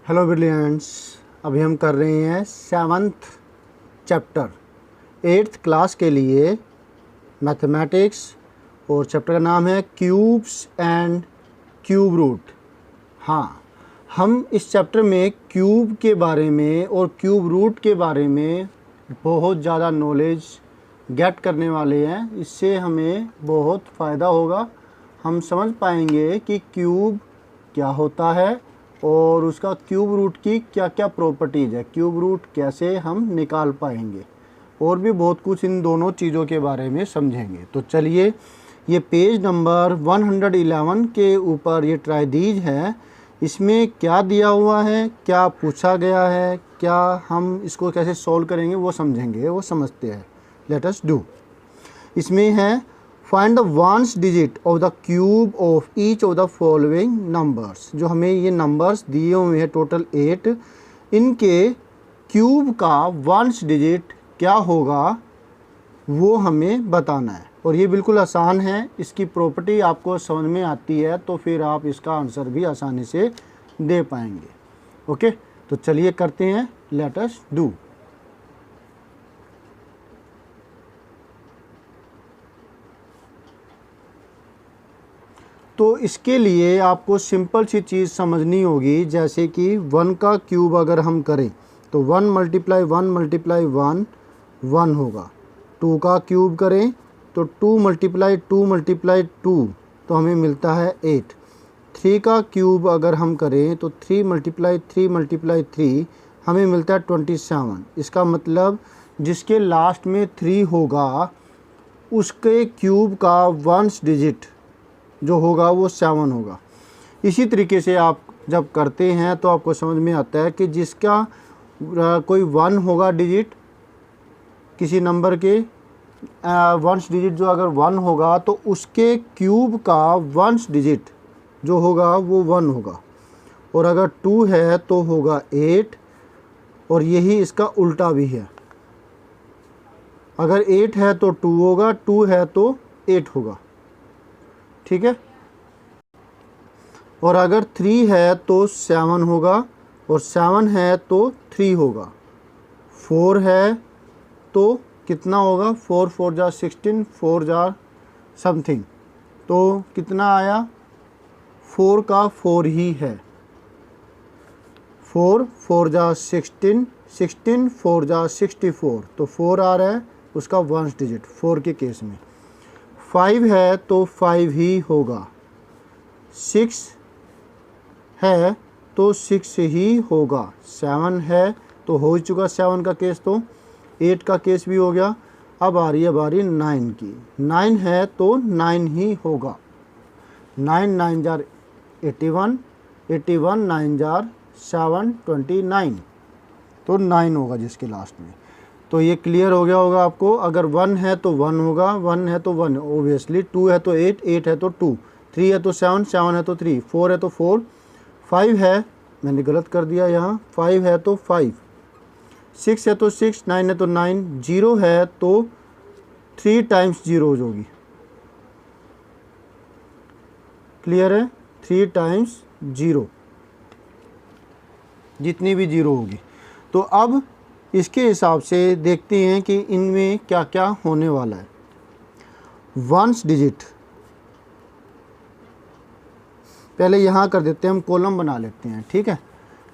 Hello brilliants, अभी हम कर रहे हैं 7th चैप्टर 8th क्लास के लिए मैथमेटिक्स, और चैप्टर का नाम है क्यूब्स एंड क्यूब रूट। हाँ, हम इस चैप्टर में क्यूब के बारे में और क्यूब रूट के बारे में बहुत ज़्यादा नॉलेज गेट करने वाले हैं। इससे हमें बहुत फ़ायदा होगा। हम समझ पाएंगे कि क्यूब क्या होता है और उसका क्यूब रूट की क्या क्या प्रॉपर्टीज़ है, क्यूब रूट कैसे हम निकाल पाएंगे, और भी बहुत कुछ इन दोनों चीज़ों के बारे में समझेंगे। तो चलिए, ये पेज नंबर 111 के ऊपर ये ट्राइदीज है। इसमें क्या दिया हुआ है, क्या पूछा गया है, क्या हम इसको कैसे सॉल्व करेंगे वो समझेंगे, वो समझते हैं। Let us do. इसमें है find the ones digit of the cube of each of the following numbers. जो हमें ये नंबर्स दिए हुए हैं टोटल 8, इनके क्यूब का वंस डिजिट क्या होगा वो हमें बताना है। और ये बिल्कुल आसान है, इसकी प्रॉपर्टी आपको समझ में आती है तो फिर आप इसका आंसर भी आसानी से दे पाएंगे। ओके, तो चलिए करते हैं, लेट अस डू। तो इसके लिए आपको सिंपल सी चीज़ समझनी होगी, जैसे कि 1 का क्यूब अगर हम करें तो 1 मल्टीप्लाई 1 मल्टीप्लाई 1 1 होगा। 2 का क्यूब करें तो 2 मल्टीप्लाई 2 मल्टीप्लाई 2 तो हमें मिलता है 8। 3 का क्यूब अगर हम करें तो 3 मल्टीप्लाई 3 मल्टीप्लाई 3 हमें मिलता है 27। इसका मतलब जिसके लास्ट में 3 होगा उसके क्यूब का वंस डिजिट जो होगा वो 7 होगा। इसी तरीके से आप जब करते हैं तो आपको समझ में आता है कि जिसका कोई 1 होगा डिजिट किसी नंबर के, वंस डिजिट जो अगर 1 होगा तो उसके क्यूब का वंस डिजिट जो होगा वो 1 होगा। और अगर 2 है तो होगा 8, और यही इसका उल्टा भी है। अगर 8 है तो 2 होगा, 2 है तो 8 होगा। ठीक है। और अगर 3 है तो 7 होगा, और 7 है तो 3 होगा। 4 है तो कितना होगा, 4 4 जा 16, 4 जा समथिंग, तो कितना आया, 4 का 4 ही है। 4 4 जा 16, 16 4 जा 64, तो 4 आ रहा है उसका वंस डिजिट 4 के केस में। 5 है तो 5 ही होगा। 6 है तो 6 ही होगा। 7 है तो हो चुका 7 का केस, तो 8 का केस भी हो गया। अब आ रही है बारी 9 की। 9 है तो 9 ही होगा। 9 9 जार 81, 81 9 जार 7 29, तो 9 होगा जिसके लास्ट में। तो ये क्लियर हो गया होगा आपको। अगर 1 है तो 1 होगा, 1 है तो 1 ओबियसली, 2 है तो 8, 8 है तो 2, 3 है तो 7, 7 है तो 3, 4 है तो 4, 5 है, मैंने गलत कर दिया यहाँ, 5 है तो 5, 6 है तो 6, 9 है तो 9, 0 है तो 3 टाइम्स 0 होगी। क्लियर है, 3 टाइम्स 0, जितनी भी 0 होगी। तो अब इसके हिसाब से देखते हैं कि इनमें क्या क्या होने वाला है। वंस डिजिट पहले यहाँ कर देते हैं, हम कॉलम बना लेते हैं। ठीक है,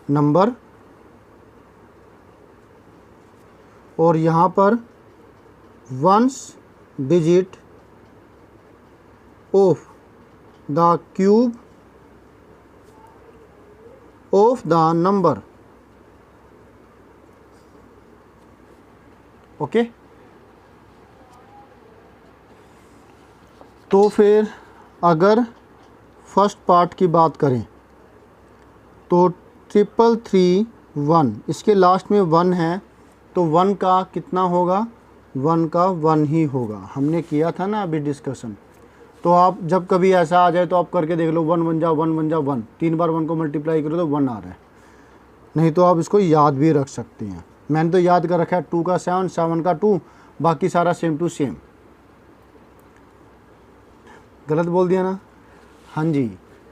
नंबर, और यहाँ पर ones digit of the cube of the number. Okay, तो फिर अगर फर्स्ट पार्ट की बात करें तो 333 1, इसके लास्ट में 1 है तो 1 का कितना होगा, 1 का 1 ही होगा। हमने किया था ना अभी डिस्कशन। तो आप जब कभी ऐसा आ जाए तो आप करके देख लो, 1 1 जा 1 1 जा 1, 3 बार 1 को मल्टीप्लाई करो तो 1 आ रहा है। नहीं तो आप इसको याद भी रख सकते हैं। मैंने तो याद कर रखा है 2 का 7, 7 का 2, बाकी सारा सेम टू सेम। गलत बोल दिया ना, हाँ जी,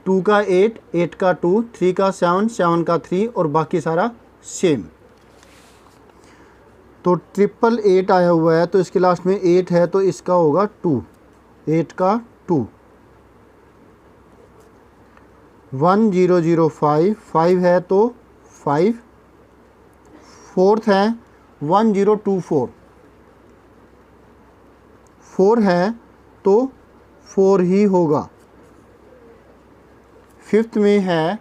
2 का 8, 8 का 2, 3 का 7, 7 का 3 और बाकी सारा सेम। तो 888 आया हुआ है तो इसके लास्ट में 8 है तो इसका होगा 2, 8 का 2। 1005, 5 है तो 5। फोर्थ है 1024, 4 है तो 4 ही होगा। फिफ्थ में है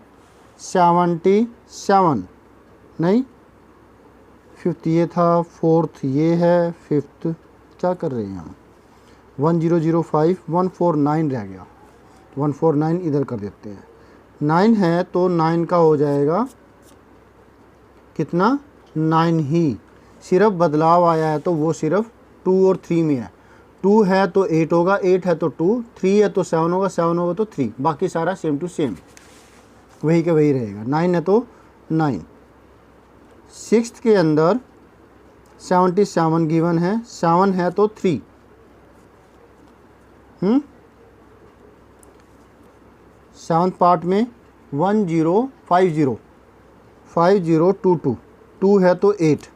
77, नहीं, फिफ्थ ये था, फोर्थ ये है, फिफ्थ क्या कर रहे हैं हम, 1005, 149 रह गया, 149 इधर कर देते हैं। 9 है तो 9 का हो जाएगा कितना, 9 ही। सिर्फ बदलाव आया है तो वो सिर्फ 2 और 3 में है। 2 है तो 8 होगा, 8 है तो 2, 3 है तो 7 होगा, 7 होगा तो 3, बाकी सारा सेम टू सेम वही के वही रहेगा। 9 है तो 9। सिक्स्थ के अंदर 77 गिवन है, 7 है तो 3। सेवन्थ पार्ट में 1050, 5022, 2 है तो 8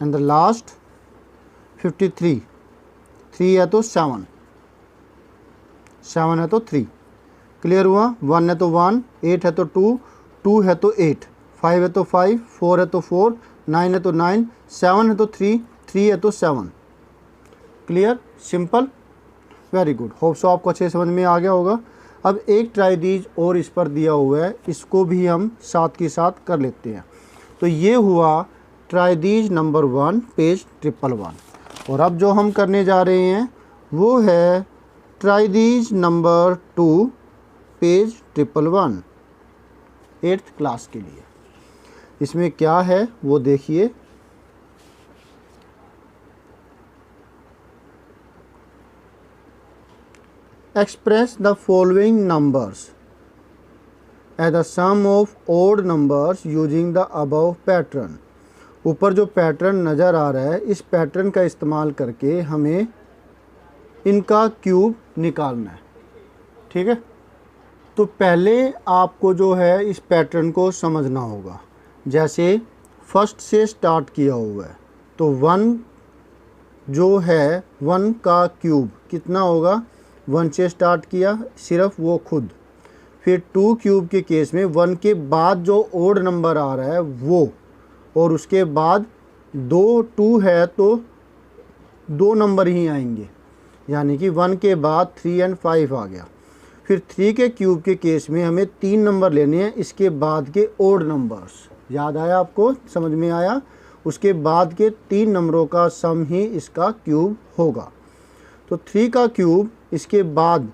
एंड द लास्ट 53, 3 है तो 7, 7 है तो 3। क्लियर हुआ। 1 है तो 1, 8 है तो 2, 2 है तो 8, 5 है तो 5, 4 है तो 4, 9 है तो 9, 7 है तो 3, 3 है तो 7। Clear, simple, very good. Hope so आपको अच्छे समझ में आ गया होगा। अब एक ट्राइडीज और इस पर दिया हुआ है, इसको भी हम साथ के साथ कर लेते हैं। तो ये हुआ ट्राइडीज नंबर 1 पेज 111। और अब जो हम करने जा रहे हैं वो है ट्राइडीज नंबर 2 पेज 111, 8th क्लास के लिए। इसमें क्या है वो देखिए। Express the following numbers as the sum of odd numbers using the above pattern। ऊपर जो पैटर्न नज़र आ रहा है, इस पैटर्न का इस्तेमाल करके हमें इनका क्यूब निकालना है। ठीक है, तो पहले आपको जो है इस पैटर्न को समझना होगा। जैसे फर्स्ट से स्टार्ट किया हुआ है तो 1 जो है 1 का क्यूब कितना होगा, 1 से स्टार्ट किया सिर्फ वो खुद। फिर 2 क्यूब के केस में 1 के बाद जो ओड नंबर आ रहा है वो, और उसके बाद 2 है तो 2 नंबर ही आएंगे, यानी कि 1 के बाद 3 और 5 आ गया। फिर 3 के क्यूब के केस में हमें 3 नंबर लेने हैं इसके बाद के ओड नंबर्स। याद आया आपको, समझ में आया? उसके बाद के 3 नंबरों का सम ही इसका क्यूब होगा। तो 3 का क्यूब इसके बाद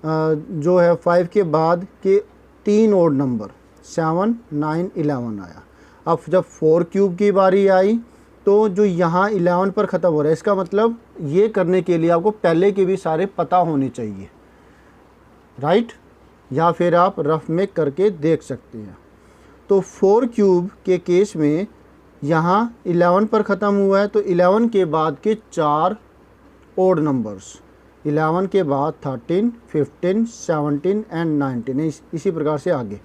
जो है 5 के बाद के 3 ओड नंबर 7, 9, 11 आया। अब जब 4 क्यूब की बारी आई तो जो यहाँ 11 पर ख़त्म हो रहा है, इसका मतलब ये करने के लिए आपको पहले के भी सारे पता होने चाहिए, राइट? या फिर आप रफ में करके देख सकते हैं। तो 4 क्यूब के केस में यहाँ 11 पर ख़त्म हुआ है तो 11 के बाद के 4 ओड नंबर्स, 11 के बाद 13, 15, 17 एंड 19, इसी प्रकार से आगे।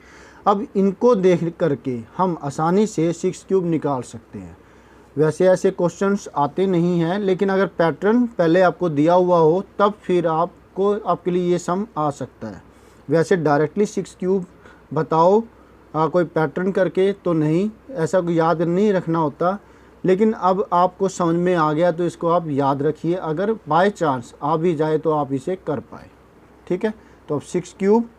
अब इनको देख करके हम आसानी से 6 क्यूब निकाल सकते हैं। वैसे ऐसे क्वेश्चंस आते नहीं हैं, लेकिन अगर पैटर्न पहले आपको दिया हुआ हो तब फिर आपके लिए ये सम आ सकता है। वैसे डायरेक्टली 6 क्यूब बताओ कोई पैटर्न करके तो नहीं, ऐसा कोई याद नहीं रखना होता। लेकिन अब आपको समझ में आ गया तो इसको आप याद रखिए, अगर बाय चांस आ भी जाए तो आप इसे कर पाए। ठीक है, तो अब 6 क्यूब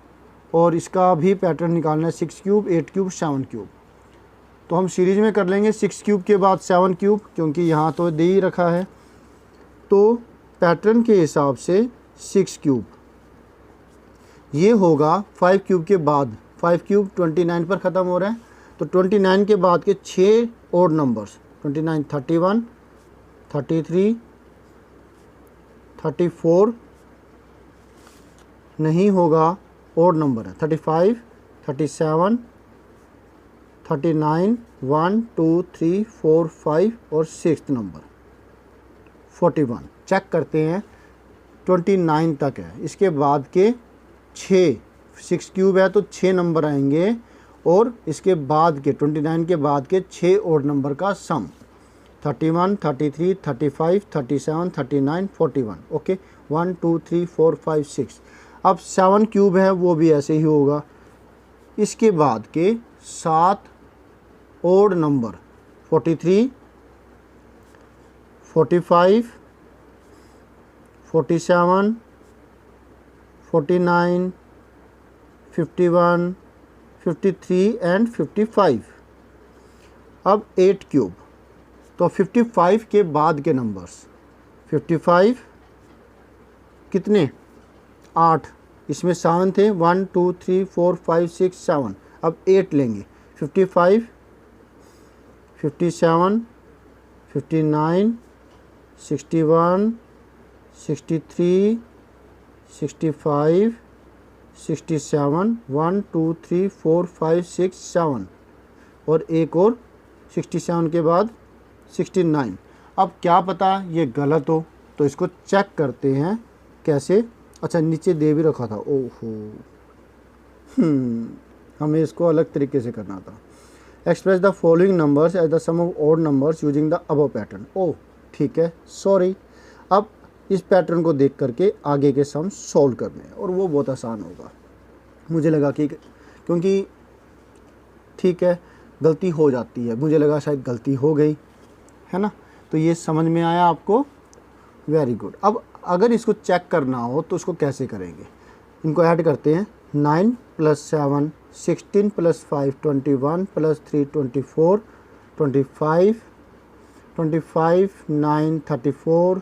और इसका भी पैटर्न निकालना है, 6 क्यूब, 8 क्यूब, 7 क्यूब। तो हम सीरीज़ में कर लेंगे 6 क्यूब के बाद 7 क्यूब, क्योंकि यहाँ तो दे ही रखा है। तो पैटर्न के हिसाब से 6 क्यूब ये होगा 5 क्यूब के बाद। 5 क्यूब 29 पर ख़त्म हो रहा है, तो 29 के बाद के 6 ओड नंबर्स 29, 31, 33, 34 नहीं होगा, ओड नंबर है 35, 37, 39, 1, 2, 3, 4, 5 और 6th नंबर 41। चेक करते हैं 29 तक है, इसके बाद के 6 क्यूब है तो 6 नंबर आएंगे, और इसके बाद के 29 के बाद के 6 और नंबर का सम 31, 33, 35, 37, 39, 41। ओके, 1 2 3 4 5 6। अब 7 क्यूब है वो भी ऐसे ही होगा। इसके बाद के 7 ओड नंबर 43, 45, 47, 49, 51, 53 एंड 55। अब 8 क्यूब तो 55 के बाद के नंबर्स 55 कितने 8, इसमें 7 थे, 1 2 3 4 5 6 7। अब 8 लेंगे, 55, 57, 59, 61, 63, 65, 67, 1 2 3 4 5 6 7, और एक और 67 के बाद 69। अब क्या पता ये गलत हो, तो इसको चेक करते हैं कैसे। अच्छा, नीचे दे भी रखा था, ओहो, हमें इसको अलग तरीके से करना था। Express the following numbers as the sum of odd numbers using the above pattern. Oh ठीक है, सॉरी। अब इस पैटर्न को देख करके आगे के सम सॉल्व करने हैं, और वो बहुत आसान होगा। मुझे लगा कि क्योंकि ठीक है गलती हो जाती है, मुझे लगा शायद गलती हो गई है ना, तो ये समझ में आया आपको, वेरी गुड। अब अगर इसको चेक करना हो तो उसको कैसे करेंगे, इनको ऐड करते हैं। 9 + 7 16 + 5 21 + 3 24 25 25 9 34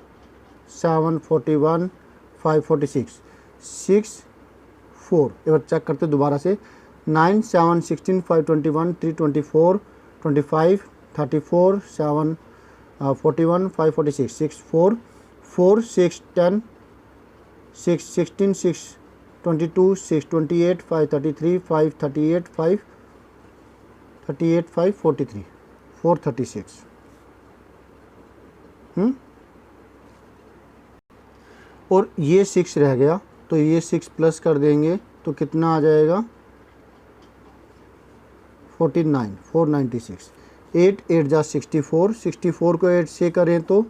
7 41 5 46 6 4। एक बार चेक करते दोबारा से। 9 7 16 5 21 3 24 25 34 7 41 5 46 6 4 4 6 10 6 16 6 22 6 28 5 33 5 38 5 38 5 43 4 36। और ये 6 रह गया, तो ये 6 प्लस कर देंगे तो कितना आ जाएगा 49 496। 8 8 जा 64, 64 को 8 से करें तो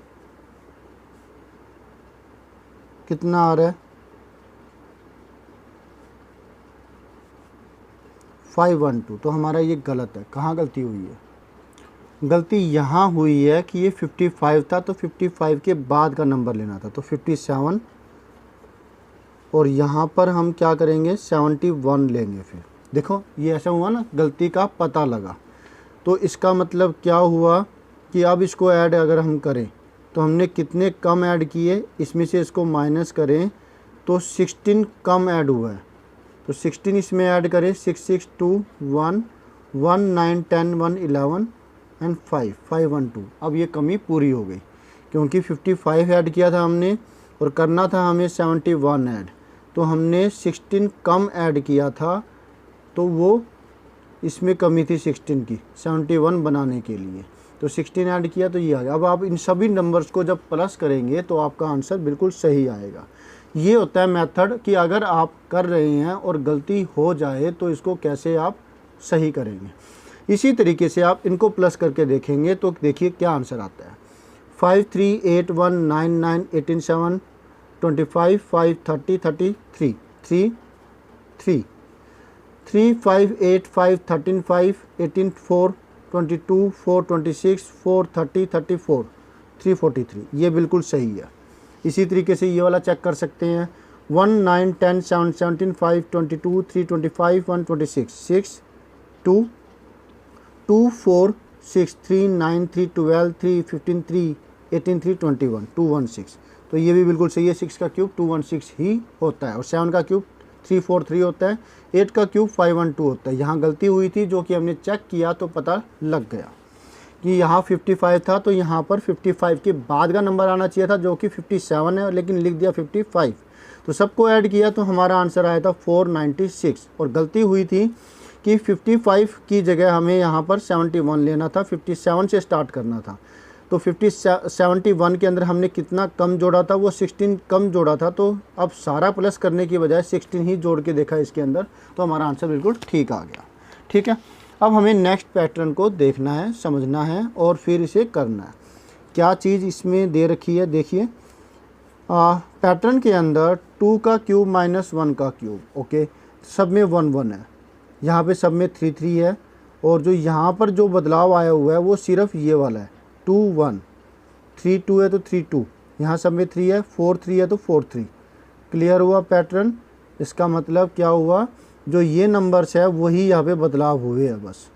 कितना आ रहा है 512। तो हमारा ये गलत है। कहाँ गलती हुई है, गलती यहाँ हुई है कि ये 55 था, तो 55 के बाद का नंबर लेना था, तो 57, और यहाँ पर हम क्या करेंगे 71 लेंगे। फिर देखो ये ऐसा हुआ ना, गलती का पता लगा। तो इसका मतलब क्या हुआ कि अब इसको ऐड अगर हम करें तो हमने कितने कम ऐड किए, इसमें से इसको माइनस करें तो 16 कम ऐड हुआ है, तो 16 इसमें ऐड करें। 6 6 2 1 1 9 10 1 11 एंड 5 512। अब ये कमी पूरी हो गई, क्योंकि 55 ऐड किया था हमने और करना था हमें 71 ऐड, तो हमने 16 कम ऐड किया था, तो वो इसमें कमी थी 16 की 71 बनाने के लिए, तो 16 ऐड किया तो ये आ गया। अब आप इन सभी नंबर्स को जब प्लस करेंगे तो आपका आंसर बिल्कुल सही आएगा। ये होता है मेथड कि अगर आप कर रहे हैं और गलती हो जाए तो इसको कैसे आप सही करेंगे। इसी तरीके से आप इनको प्लस करके देखेंगे तो देखिए क्या आंसर आता है। 5 3 8 1 9 9 18 7 25 5 30 33 3 3 3 5 8 5 13 5 18 4 22 4 26 4 30 34 343। ये बिल्कुल सही है। इसी तरीके से ये वाला चेक कर सकते हैं। 1 9 10 7 17 5 22 3 25 1 26 6 2 2 4 6 3 9 3 12 3 15 3 18 3 21 216। तो ये भी बिल्कुल सही है। 6 का क्यूब 216 ही होता है और 7 का क्यूब 343 होता है। 8 का क्यूब 512 होता है। यहाँ गलती हुई थी जो कि हमने चेक किया तो पता लग गया कि यहाँ 55 था, तो यहाँ पर 55 के बाद का नंबर आना चाहिए था जो कि 57 है, लेकिन लिख दिया 55। तो सबको ऐड किया तो हमारा आंसर आया था 496। और गलती हुई थी कि 55 की जगह हमें यहाँ पर 71 लेना था, 57 से स्टार्ट करना था। तो 71 के अंदर हमने कितना कम जोड़ा था, वो 16 कम जोड़ा था। तो अब सारा प्लस करने की बजाय 16 ही जोड़ के देखा इसके अंदर, तो हमारा आंसर बिल्कुल ठीक आ गया। ठीक है, अब हमें नेक्स्ट पैटर्न को देखना है, समझना है और फिर इसे करना है। क्या चीज़ इसमें दे रखी है, देखिए पैटर्न के अंदर 2 का क्यूब माइनस 1 का क्यूब। ओके, सब में 1 1 है, यहाँ पे सब में 3 3 है, और जो यहाँ पर जो बदलाव आया हुआ है वो सिर्फ ये वाला है 2 1, 3 2 है तो 3 2, यहाँ सब में 3 है, 4 3 है तो 4 3। क्लियर हुआ पैटर्न? इसका मतलब क्या हुआ, जो ये नंबर्स है वही यहाँ पे बदलाव हुए हैं बस,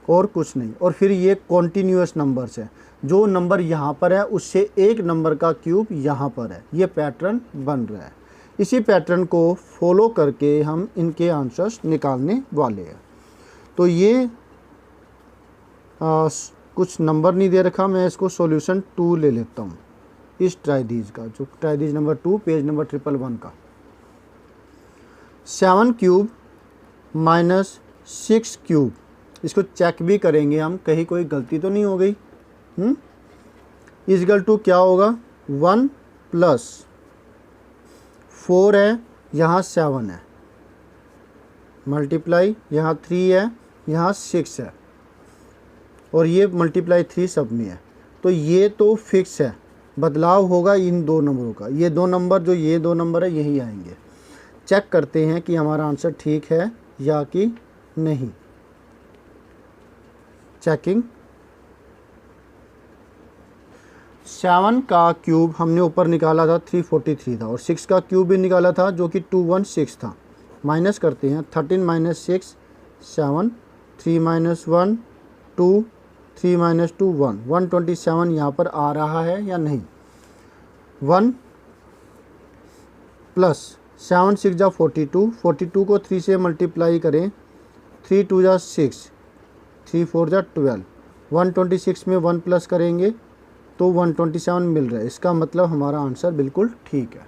और कुछ नहीं। और फिर ये कॉन्टीन्यूअस नंबर्स है, जो नंबर यहाँ पर है उससे एक नंबर का क्यूब यहाँ पर है, ये पैटर्न बन रहा है। इसी पैटर्न को फॉलो करके हम इनके आंसर्स निकालने वाले हैं। तो ये कुछ नंबर नहीं दे रखा, मैं इसको सॉल्यूशन 2 ले लेता हूँ, इस ट्राइडीज का, जो ट्राइडीज नंबर 2 पेज नंबर 111 का। 7 क्यूब माइनस 6 क्यूब, इसको चेक भी करेंगे हम, कहीं कोई गलती तो नहीं हो गई। इजगल टू क्या होगा, 1 प्लस 4 है, यहाँ 7 है, मल्टीप्लाई यहाँ 3 है, यहाँ 6 है, और ये मल्टीप्लाई 3 सब में है। तो ये तो फिक्स है, बदलाव होगा इन दो नंबरों का, ये दो नंबर, जो ये दो नंबर है यही आएंगे। चेक करते हैं कि हमारा आंसर ठीक है या कि नहीं। चेकिंग। 7 का क्यूब हमने ऊपर निकाला था 343 था, और 6 का क्यूब भी निकाला था जो कि 216 था। माइनस करते हैं, 13 माइनस 6 7, 3 माइनस 1 2, 3 माइनस 2 1, 127 यहाँ पर आ रहा है या नहीं। 1 प्लस 7 6 जा 42, 42 को 3 से मल्टीप्लाई करें, 3 2 जा 6, 3 4 जा 12, 126 में 1 प्लस करेंगे तो 127 मिल रहा है। इसका मतलब हमारा आंसर बिल्कुल ठीक है।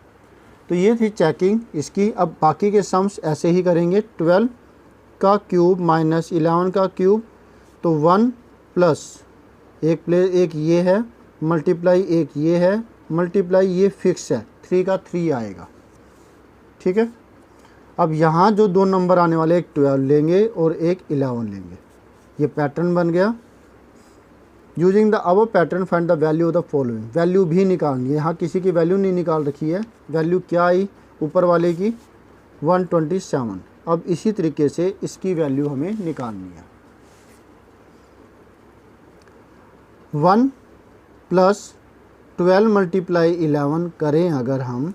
तो ये थी चेकिंग इसकी। अब बाकी के सम्स ऐसे ही करेंगे। 12 का क्यूब माइनस 11 का क्यूब, तो 1 प्लस एक ये है, मल्टीप्लाई एक ये है, मल्टीप्लाई ये फिक्स है, 3 का 3 आएगा। ठीक है, अब यहाँ जो दो नंबर आने वाले, एक 12 लेंगे और एक 11 लेंगे, ये पैटर्न बन गया। Using the our pattern find the value of the following, value भी निकालनी है। यहाँ किसी की वैल्यू नहीं निकाल रखी है, वैल्यू क्या आई ऊपर वाले की, 127। अब इसी तरीके से इसकी वैल्यू हमें निकालनी है। 1 प्लस 12 मल्टीप्लाई 11 करें, अगर हम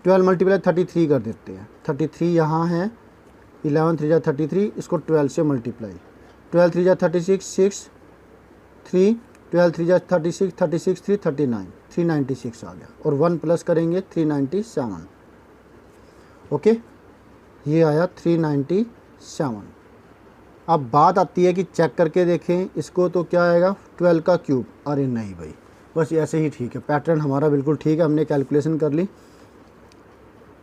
12 मल्टीप्लाई 33 कर देते हैं, 33 यहाँ है, 11 3 जा 33, इसको 12 से मल्टीप्लाई, 12 3 जा 36 6 3, 12 3 जा 36 36 3 39, 396 आ गया, और 1 प्लस करेंगे 397। ओके, ये आया 397। अब बात आती है कि चेक करके देखें इसको, तो क्या आएगा 12 का क्यूब। अरे नहीं भाई, बस ऐसे ही ठीक है, पैटर्न हमारा बिल्कुल ठीक है, हमने कैलकुलेशन कर ली।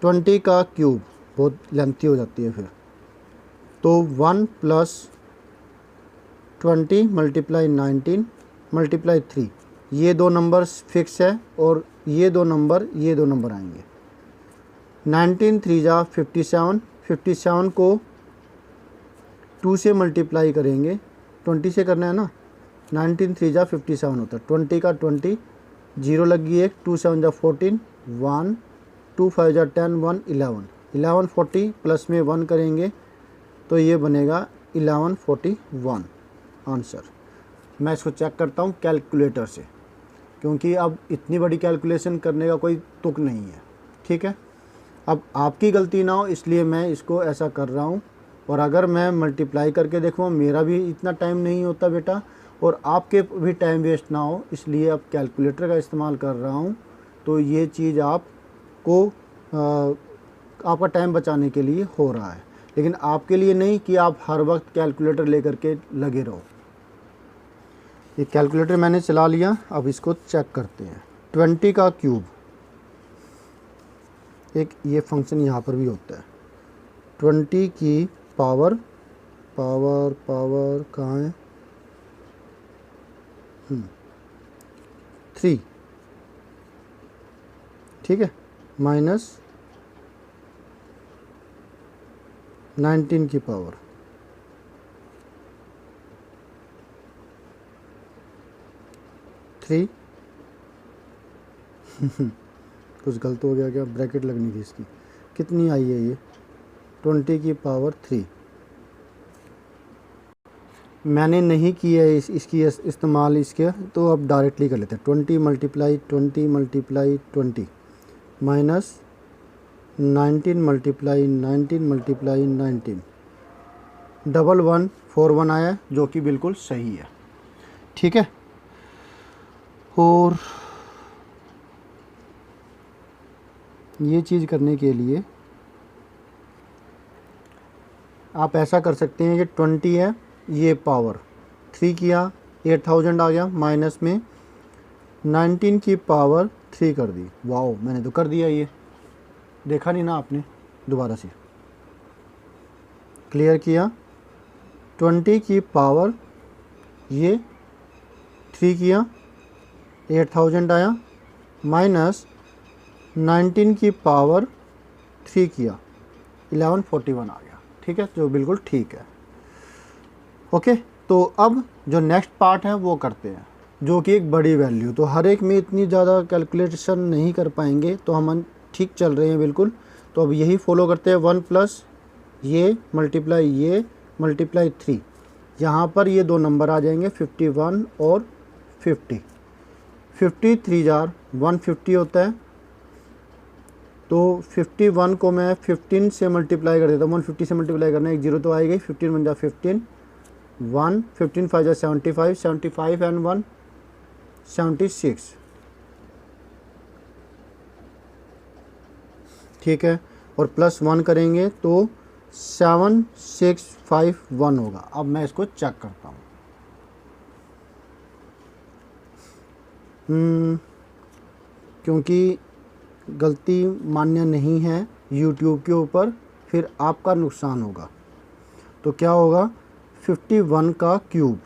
20 का क्यूब बहुत लेंथी हो जाती है फिर, तो 1 प्लस 20 मल्टीप्लाई 19 मल्टीप्लाई 3, ये दो नंबर फिक्स है, और ये दो नंबर आएंगे। 19 3 जा 57, 57 को 2 से मल्टीप्लाई करेंगे, 20 से करना है ना, 19 3 जा 57 होता है, 20 का 20, 0 लगी एक, 2 7 जा 14, 1 2 5 जा 10, 1 11, 1140 प्लस में 1 करेंगे तो ये बनेगा 1141 आंसर। मैं इसको चेक करता हूँ कैलकुलेटर से, क्योंकि अब इतनी बड़ी कैलकुलेशन करने का कोई तुक नहीं है। ठीक है, अब आपकी गलती ना हो इसलिए मैं इसको ऐसा कर रहा हूँ, और अगर मैं मल्टीप्लाई करके देखूँ, मेरा भी इतना टाइम नहीं होता बेटा, और आपके भी टाइम वेस्ट ना हो, इसलिए अब कैलकुलेटर का इस्तेमाल कर रहा हूँ। तो ये चीज़ आपको आपका टाइम बचाने के लिए हो रहा है, लेकिन आपके लिए नहीं कि आप हर वक्त कैलकुलेटर लेकर के लगे रहो। ये कैलकुलेटर मैंने चला लिया, अब इसको चेक करते हैं। 20 का क्यूब, एक ये फंक्शन यहाँ पर भी होता है, 20 की पावर कहाँ है, 3, ठीक है, माइनस 19 की पावर 3 कुछ गलत हो गया क्या, ब्रैकेट लगनी थी इसकी। कितनी आई है ये, 20 की पावर 3। मैंने नहीं किया है इसकी इस्तेमाल इसके, तो अब डायरेक्टली कर लेते हैं। 20 multiply 20 multiply 20 minus 19 multiply 19 multiply 19, 1141 आया, जो कि बिल्कुल सही है, ठीक है। और ये चीज़ करने के लिए आप ऐसा कर सकते हैं कि 20 है, ये पावर 3 किया, 8000 आ गया, माइनस में 19 की पावर 3 कर दी। वाओ, मैंने तो कर दिया, ये देखा नहीं ना आपने, दोबारा से क्लियर किया। 20 की पावर ये 3 किया, 8000 आया, माइनस 19 की पावर 3 किया, 1141 आ गया, ठीक है, जो बिल्कुल ठीक है। ओके, तो अब जो नेक्स्ट पार्ट है वो करते हैं, जो कि एक बड़ी वैल्यू। तो हर एक में इतनी ज़्यादा कैलकुलेशन नहीं कर पाएंगे, तो हम ठीक चल रहे हैं बिल्कुल। तो अब यही फॉलो करते हैं, 1 प्लस ये मल्टीप्लाई 3, यहाँ पर ये दो नंबर आ जाएंगे 51 और 50। 53 जार 150 होता है, तो 51 को मैं 15 से मल्टीप्लाई कर देता हूँ। 150 से मल्टीप्लाई करना, एक जीरो तो आएगी, 15 बन जा 15, 1 15 5 जा 75, 75 एंड 1 76, ठीक है। और प्लस 1 करेंगे तो 7651 होगा। अब मैं इसको चेक करता हूँ। क्योंकि गलती मान्य नहीं है YouTube के ऊपर, फिर आपका नुकसान होगा। तो क्या होगा, 51 का क्यूब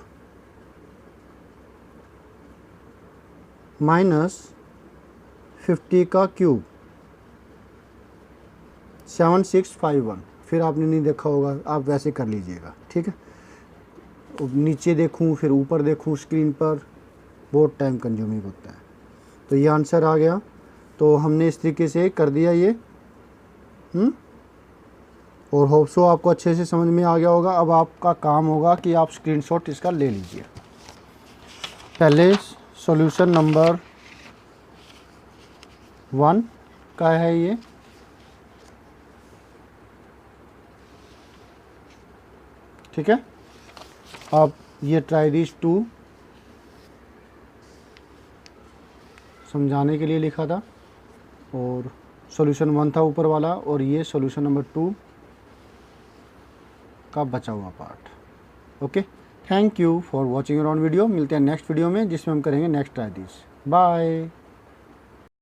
माइनस 50 का क्यूब 7651। फिर आपने नहीं देखा होगा, आप वैसे कर लीजिएगा, ठीक है। नीचे देखूं फिर ऊपर देखूं स्क्रीन पर, बहुत टाइम कंज्यूमिंग होता है। तो ये आंसर आ गया। तो हमने इस तरीके से कर दिया ये, और होप सो आपको अच्छे से समझ में आ गया होगा। अब आपका काम होगा कि आप स्क्रीनशॉट इसका ले लीजिए। पहले सॉल्यूशन नंबर 1 का है ये, ठीक है। अब ये ट्राई दिस 2 समझाने के लिए लिखा था, और सॉल्यूशन 1 था ऊपर वाला, और ये सॉल्यूशन नंबर 2 का बचा हुआ part. Okay, thank you for watching your on video. मिलते हैं नेक्स्ट वीडियो में, जिसमें हम करेंगे नेक्स्ट ट्राई दिस। बाय।